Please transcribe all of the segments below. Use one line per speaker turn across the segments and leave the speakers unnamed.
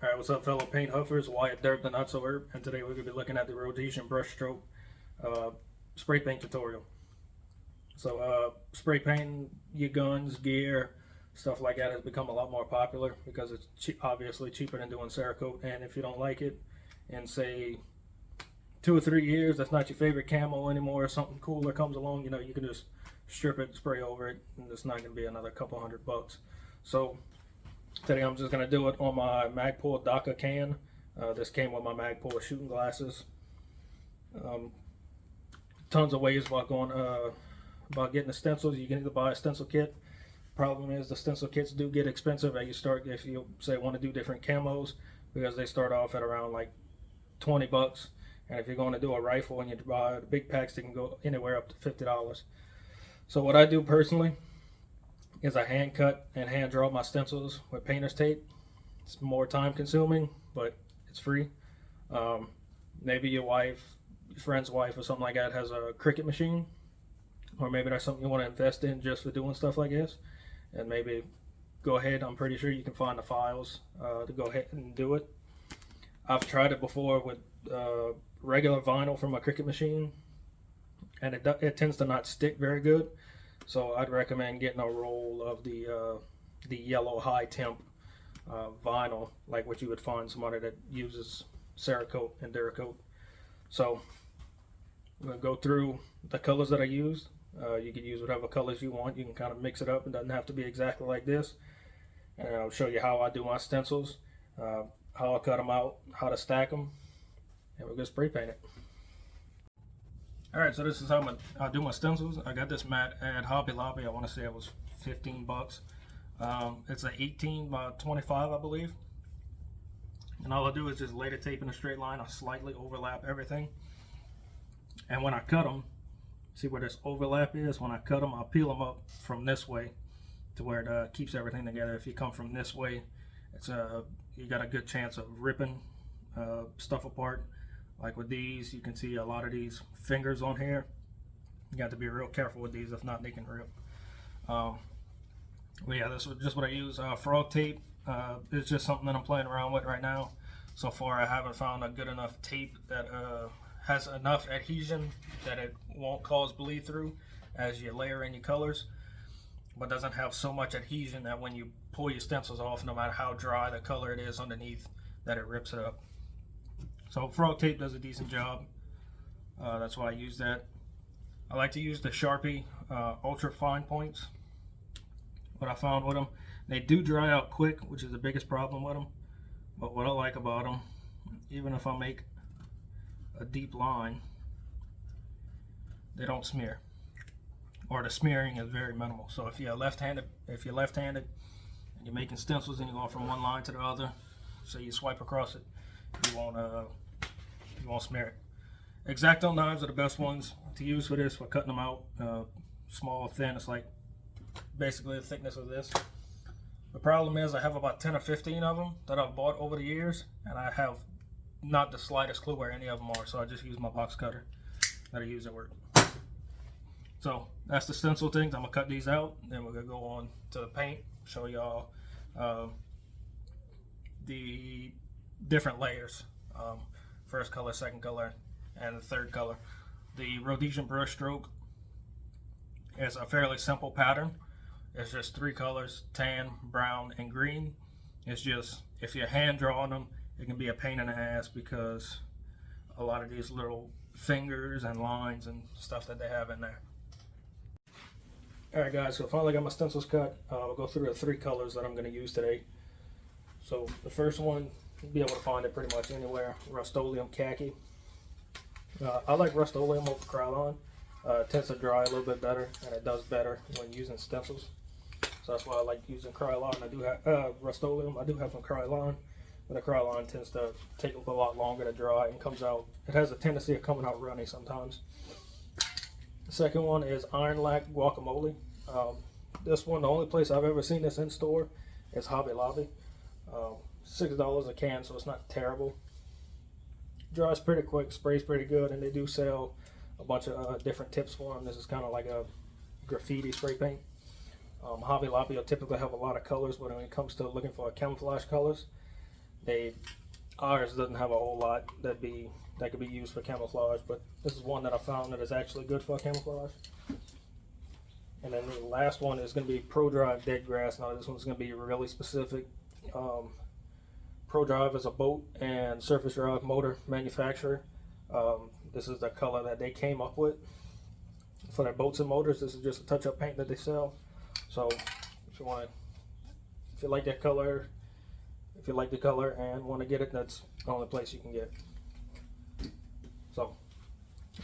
Alright, what's up fellow paint huffers? Wyatt Dirk the Not So Herb, and today we're going to be looking at the Rhodesian Brushstroke spray paint tutorial. So spray painting your guns, gear, stuff like that has become a lot more popular because it's obviously cheaper than doing Cerakote. And if you don't like it in say 2 or 3 years, that's not your favorite camo anymore, or something cooler comes along, you know, you can just strip it, spray over it, and it's not going to be another couple $100. So today I'm just going to do it on my Magpul DACA can. This came with my Magpul shooting glasses. Tons of ways about getting the stencils. You can either buy a stencil kit. Problem is the stencil kits do get expensive as you start, if you say want to do different camos, because they start off at around like 20 bucks. And if you're going to do a rifle and you buy the big packs, they can go anywhere up to $50. So what I do personally is I hand cut and hand draw my stencils with painter's tape. It's more time consuming, but it's free. Maybe your wife, your friend's wife or something like that has a Cricut machine, or maybe that's something you want to invest in just for doing stuff like this, and maybe go ahead. I'm pretty sure you can find the files to go ahead and do it. I've tried it before with regular vinyl from a Cricut machine, and it tends to not stick very good. So I'd recommend getting a roll of the yellow high temp vinyl, like what you would find somebody that uses Cerakote and Duracoat. So I'm going to go through the colors that I used. You can use whatever colors you want. You can kind of mix it up. It doesn't have to be exactly like this. And I'll show you how I do my stencils, how I cut them out, how to stack them, and we're going to spray paint it. Alright, so this is how I do my stencils. I got this mat at Hobby Lobby. I want to say it was 15 bucks. It's an 18 by 25, I believe. And all I do is just lay the tape in a straight line. I slightly overlap everything. And when I cut them, see where this overlap is? When I cut them, I'll peel them up from this way to where it keeps everything together. If you come from this way, it's you got a good chance of ripping stuff apart. Like with these, you can see a lot of these fingers on here. You got to be real careful with these, if not they can rip. But yeah, this is just what I use. Frog tape is just something that I'm playing around with right now. So far I haven't found a good enough tape that has enough adhesion that it won't cause bleed through as you layer in your colors, but doesn't have so much adhesion that when you pull your stencils off, no matter how dry the color it is underneath, that it rips it up. So frog tape does a decent job. That's why I use that. I like to use the Sharpie ultra fine points. What I found with them, they do dry out quick, which is the biggest problem with them. But what I like about them, even if I make a deep line, they don't smear, or the smearing is very minimal. So if you're left-handed, and you're making stencils and you're going from one line to the other, so you swipe across it, you won't smear it. X-Acto knives are the best ones to use for this, for cutting them out. Small, thin, it's like basically the thickness of this. The problem is I have about 10 or 15 of them that I've bought over the years, and I have not the slightest clue where any of them are, so I just use my box cutter that I use at work. So that's the stencil things. I'm gonna cut these out, then we're gonna go on to the paint, show y'all the different layers. First color, second color, and the third color. The Rhodesian Brushstroke is a fairly simple pattern. It's just 3 colors: tan, brown, and green. It's just, if you're hand drawing them, it can be a pain in the ass because a lot of these little fingers and lines and stuff that they have in there. Alright guys, so finally got my stencils cut. I'll go through the 3 colors that I'm going to use today. So the first one, you'll be able to find it pretty much anywhere: Rust-Oleum Khaki. I like Rust-Oleum over Krylon. It tends to dry a little bit better, and it does better when using stencils. So that's why I like using Krylon. I do have Rust-Oleum. I do have some Krylon, but the Krylon tends to take a lot longer to dry and comes out. It has a tendency of coming out runny sometimes. The second one is Iron Lac Guacamole. This one, the only place I've ever seen this in store is Hobby Lobby. $6 a can, so it's not terrible. Dries pretty quick, sprays pretty good, and they do sell a bunch of different tips for them. This is kind of like a graffiti spray paint. Hobby Lobby will typically have a lot of colors, but when it comes to looking for camouflage colors, Ours doesn't have a whole lot that could be used for camouflage, but this is one that I found that is actually good for camouflage. And then the last one is going to be Pro Drive Dead Grass. Now this one's going to be really specific. Pro Drive is a boat and surface drive motor manufacturer. This is the color that they came up with for their boats and motors. This is just a touch-up paint that they sell. So if you like that color, if you like the color and want to get it, that's the only place you can get it. So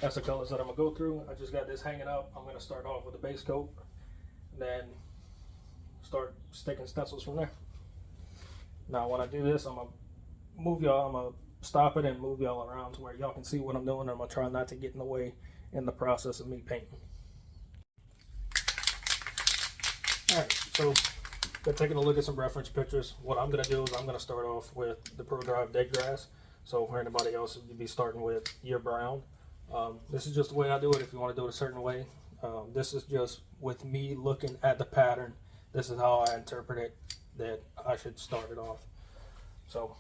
that's the colors that I'm gonna go through. I just got this hanging up. I'm gonna start off with the base coat, and then start sticking stencils from there. Now when I do this, I'm gonna stop it and move y'all around to where y'all can see what I'm doing. I'm gonna try not to get in the way in the process of me painting. Alright, so we're taking a look at some reference pictures. What I'm gonna do is I'm gonna start off with the Pro Drive Dead Grass. So for anybody else, you'd be starting with your brown. This is just the way I do it. If you want to do it a certain way, this is just with me looking at the pattern. This is how I interpret it, that I should start it off. So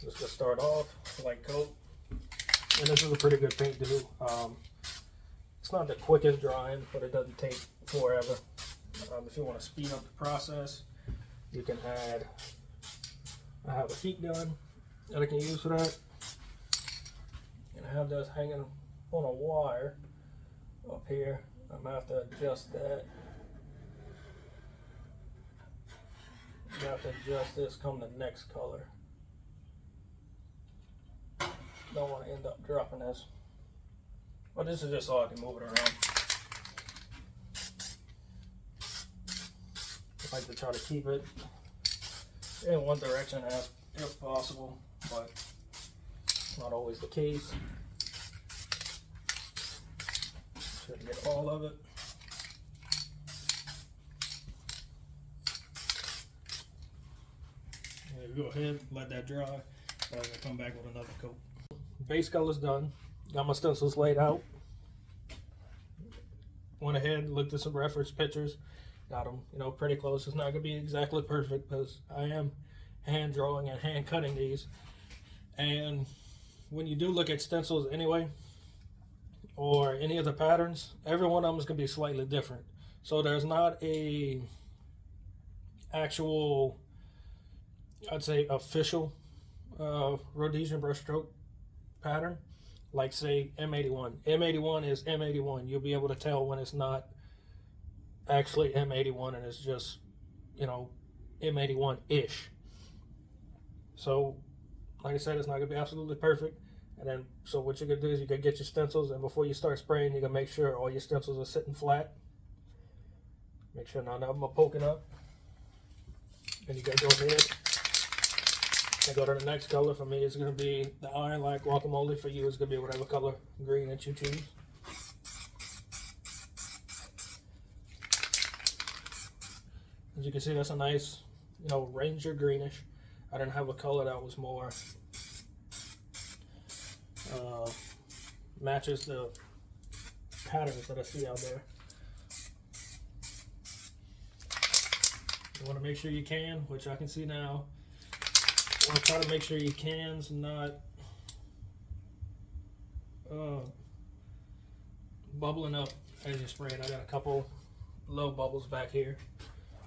just gonna start off light coat, and this is a pretty good paint to do. It's not the quickest drying, but it doesn't take forever. If you want to speed up the process, you can add. I have a heat gun that I can use for that. And I have this hanging on a wire up here. I'm gonna have to adjust that. I'm gonna have to adjust this come the next color. Don't want to end up dropping this. But this is just so I can move it around. I like to try to keep it in one direction if possible, but not always the case. Try to get all of it. And go ahead, let that dry. I'm gonna come back with another coat. Base color's done. Got my stencils laid out. Went ahead, looked at some reference pictures. Got them, pretty close. It's not gonna be exactly perfect because I am hand drawing and hand cutting these. And when you do look at stencils anyway, or any of the patterns, every one of them is gonna be slightly different. So there's not a actual, I'd say, official Rhodesian Brushstroke pattern, like say M81. M81 is M81. You'll be able to tell when it's not actually M81 and it's just, M81-ish. So, like I said, it's not gonna be absolutely perfect. And then, so what you're gonna do is you gotta get your stencils, and before you start spraying, you're gonna make sure all your stencils are sitting flat. Make sure none of them are poking up. And you gotta go ahead and go to the next color. For me, it's gonna be the Iron Like Guacamole. For you, it's gonna be whatever color green that you choose. As you can see, that's a nice, Ranger greenish. I didn't have a color that was more matches the patterns that I see out there. You want to make sure your can, which I can see now, you want to try to make sure your can's not bubbling up as you're spraying. I got a couple low bubbles back here,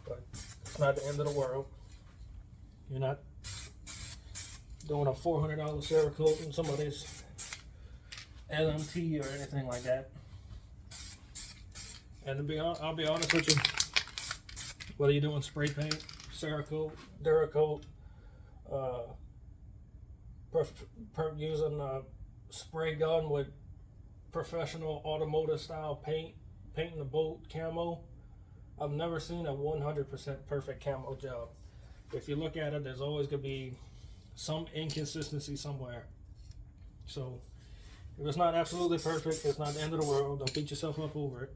but it's not the end of the world. You're not doing a $400 Cerakote in somebody's LMT or anything like that. And I'll be honest with you, whether you're doing spray paint, Cerakote, Duracoat, using a spray gun with professional automotive style painting the boat camo, I've never seen a 100% perfect camo job. If you look at it, there's always going to be some inconsistency somewhere. So if it's not absolutely perfect, it's not the end of the world. Don't beat yourself up over it.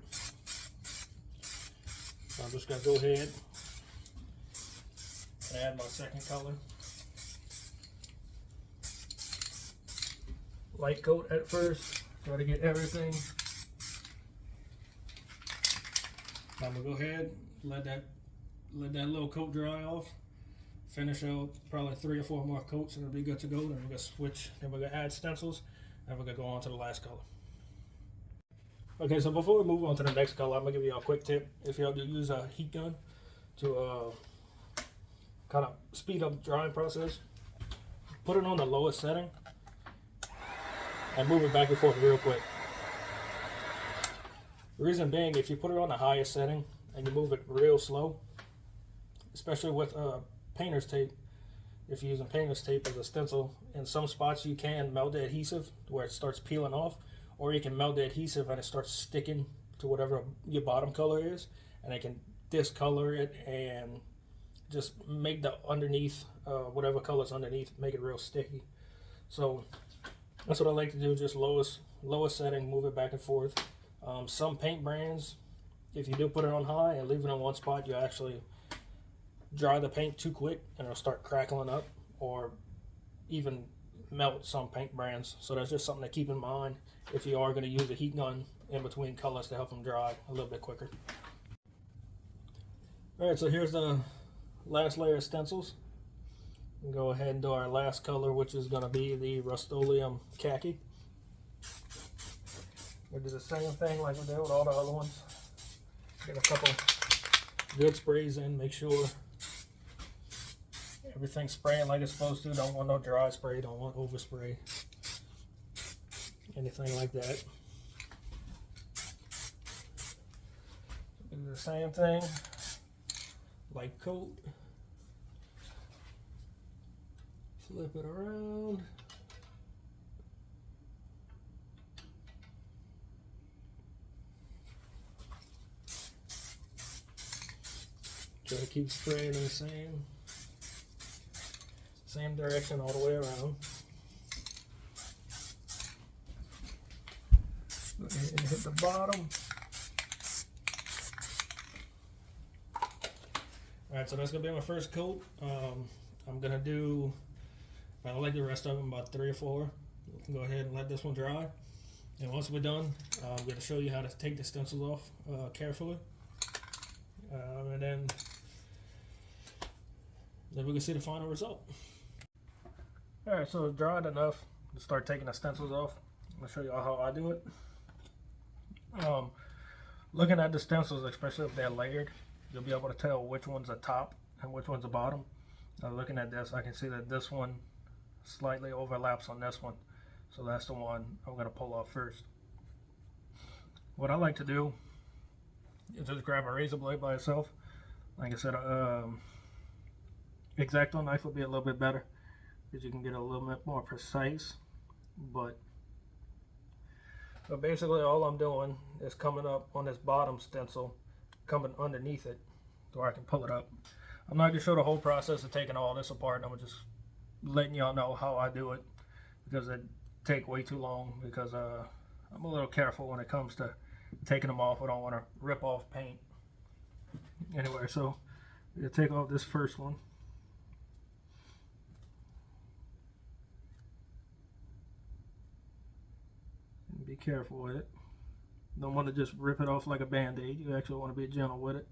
So I'm just going to go ahead and add my second color. Light coat at first, try to get everything. I'm going to go ahead, let that little coat dry off. finish out probably 3 or 4 more coats and it'll be good to go. Then we're gonna switch, then we're gonna add stencils, and we're gonna go on to the last color. Okay, so before we move on to the next color, I'm gonna give you a quick tip. If y'all do use a heat gun to kind of speed up the drying process, put it on the lowest setting and move it back and forth real quick. The reason being, if you put it on the highest setting and you move it real slow, especially with painter's tape, if you're using painter's tape as a stencil, in some spots you can melt the adhesive where it starts peeling off, or you can melt the adhesive and it starts sticking to whatever your bottom color is, and it can discolor it and just make the underneath, whatever color's underneath, make it real sticky. So that's what I like to do, just lowest setting, move it back and forth. Some paint brands, if you do put it on high and leave it on one spot, you actually dry the paint too quick and it'll start crackling up, or even melt some paint brands. So that's just something to keep in mind if you are going to use a heat gun in between colors to help them dry a little bit quicker. Alright, so here's the last layer of stencils. We'll go ahead and do our last color, which is going to be the Rhodesian khaki. We do the same thing like we did with all the other ones. Get a couple good sprays in, make sure everything's spraying like it's supposed to. Don't want no dry spray, don't want overspray, anything like that. Do the same thing, light coat, flip it around. Try to keep spraying in the same direction all the way around. Go ahead and hit the bottom. Alright, so that's going to be my first coat. I'm going to do, I like the rest of them, about 3 or 4. We can go ahead and let this one dry. And once we're done, I'm going to show you how to take the stencils off carefully. And then we can see the final result. Alright, so it's dried enough to start taking the stencils off. I'll show you how I do it. Looking at the stencils, especially if they're layered, you'll be able to tell which one's the top and which one's the bottom. Now looking at this, I can see that this one slightly overlaps on this one. So that's the one I'm going to pull off first. What I like to do is just grab a razor blade by itself. Like I said, X-Acto knife would be a little bit better because you can get a little bit more precise. But basically all I'm doing is coming up on this bottom stencil, coming underneath it so I can pull it up. I'm not going to show the whole process of taking all this apart. I'm just letting y'all know how I do it because it take way too long, because I'm a little careful when it comes to taking them off. I don't want to rip off paint. Anyway, so we'll take off this first one. And be careful with it. Don't want to just rip it off like a band-aid. You actually want to be gentle with it.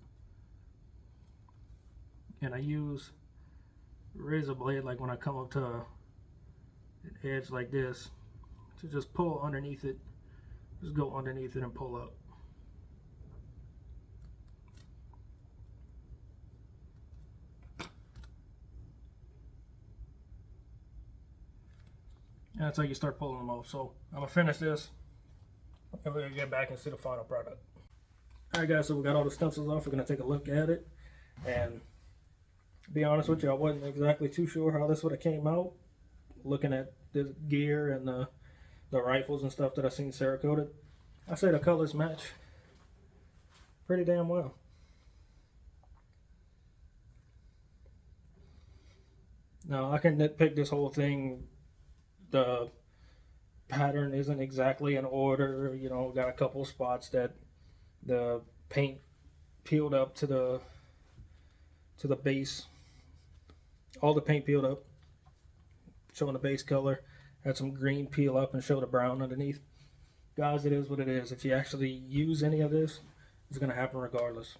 And I use razor blade like when I come up to an edge like this to just pull underneath it. Just go underneath it and pull up. And that's how you start pulling them off. So I'm gonna finish this and we're gonna get back and see the final product. Alright guys, so we got all the stencils off. We're gonna take a look at it, and to be honest with you, I wasn't exactly too sure how this would have came out. Looking at the gear and the rifles and stuff that I seen Cerakoted, I say the colors match pretty damn well. Now I can nitpick this whole thing. The pattern isn't exactly in order. You know, got a couple spots that the paint peeled up to the base. All the paint peeled up, showing the base color. Had some green peel up and show the brown underneath. Guys, it is what it is. If you actually use any of this, it's going to happen regardless.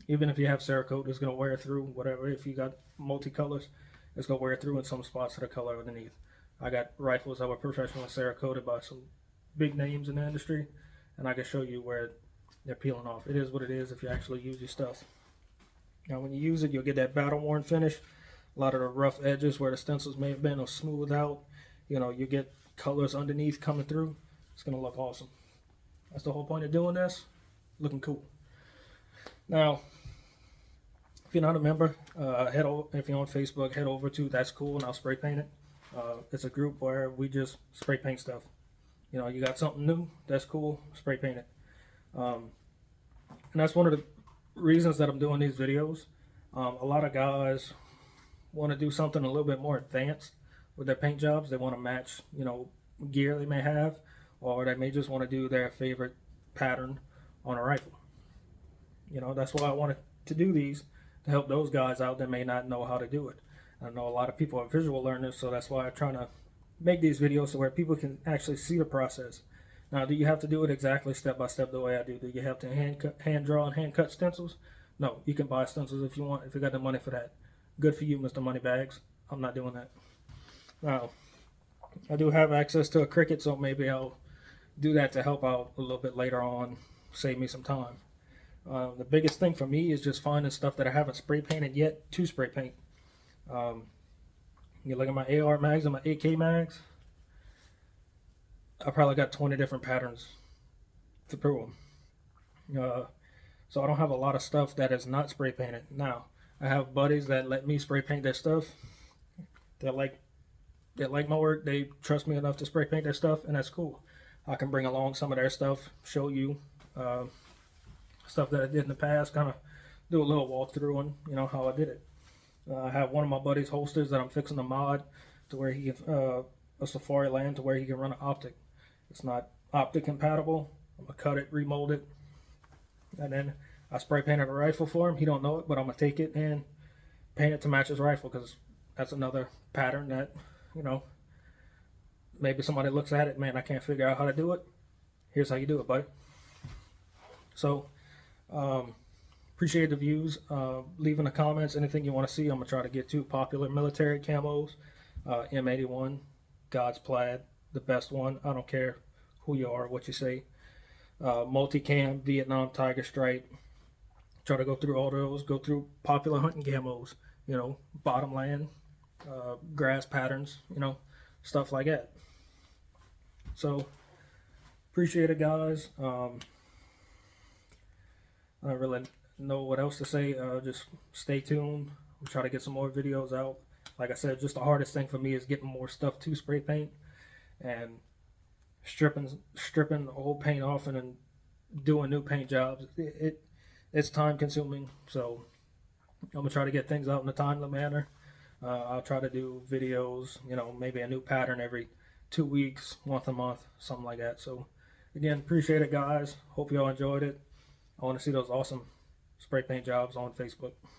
Even if you have Cerakote, it's going to wear through whatever. If you got multicolors, it's going to wear through in some spots of the color underneath. I got rifles that were professionally Cerakoted by some big names in the industry, and I can show you where they're peeling off. It is what it is if you actually use your stuff. Now when you use it, you'll get that battle worn finish. A lot of the rough edges where the stencils may have been will smooth out. You know, you get colors underneath coming through. It's going to look awesome. That's the whole point of doing this. Looking cool. Now, if you're not a member, if you're on Facebook, head over to That's Cool and I'll spray paint it. It's a group where we just spray paint stuff. You know, you got something new, that's cool, spray paint it. And that's one of the reasons that I'm doing these videos. A lot of guys want to do something a little bit more advanced with their paint jobs. They want to match, you know, gear they may have, or they may just want to do their favorite pattern on a rifle. You know, that's why I wanted to do these, to help those guys out that may not know how to do it. I know a lot of people are visual learners, so that's why I'm trying to make these videos so where people can actually see the process. Now, do you have to do it exactly step by step the way I do? Do you have to hand draw and hand cut stencils? No, you can buy stencils if you want, if you got the money for that. Good for you, Mr. Moneybags. I'm not doing that. Now, I do have access to a Cricut, so maybe I'll do that to help out a little bit later on, save me some time. The biggest thing for me is just finding stuff that I haven't spray painted yet to spray paint. You look at my AR mags and my AK mags, I probably got 20 different patterns to prove them. So I don't have a lot of stuff that is not spray painted. Now, I have buddies that let me spray paint their stuff. They like my work. They trust me enough to spray paint their stuff, and that's cool. I can bring along some of their stuff, show you stuff that I did in the past, kind of do a little walkthrough on, you know, how I did it. I have one of my buddy's holsters that I'm fixing to mod to where he can, a Safari Land, to where he can run an optic. It's not optic compatible. I'm gonna cut it, remold it, and then I spray painted a rifle for him. He don't know it, but I'm gonna take it and paint it to match his rifle, because that's another pattern that, you know, maybe somebody looks at it, man, I can't figure out how to do it. Here's how you do it, buddy. So, appreciate the views. Leave in the comments anything you want to see. I'm gonna try to get to popular military camos, M81, God's Plaid, the best one. I don't care who you are, what you say. Multicam, Vietnam Tiger Stripe. Try to go through all those. Go through popular hunting camos. You know, bottomland, grass patterns. You know, stuff like that. So, appreciate it, guys. I don't really know what else to say. Just stay tuned. We'll try to get some more videos out. Like I said, just the hardest thing for me is getting more stuff to spray paint and stripping old paint off and then doing new paint jobs. It's time consuming, so I'm gonna try to get things out in a timely manner. I'll try to do videos, you know, maybe a new pattern every 2 weeks, once a month, something like that. So again, appreciate it, guys. Hope you all enjoyed it. I want to see those awesome spray paint jobs on Facebook.